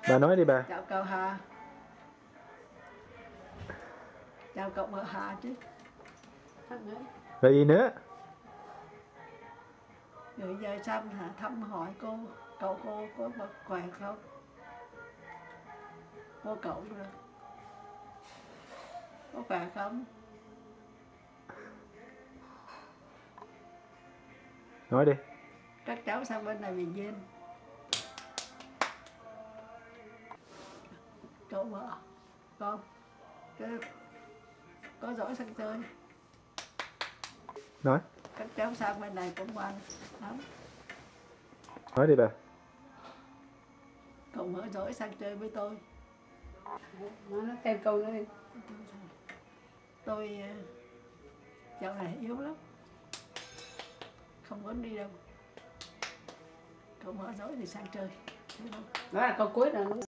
Bà nói đi bà. Chào cậu Hà. Chào cậu vợ Hà chứ. Rồi gì nữa? Rồi giờ xong hả, thăm hỏi cô có khỏe không? Cô cậu rồi có khỏe không? Nói đi. Các cháu sang bên này về Duyên. Cậu vợ con có giỏi sang chơi. Nói. Các cháu sang bên này cũng ngoan lắm. Nói đi bà. Cậu vợ giỏi sang chơi với tôi. Nói thêm câu nữa đi. Tôi dạo này yếu lắm, không muốn đi đâu. Cậu vợ giỏi thì sang chơi. Đó là câu cuối rồi.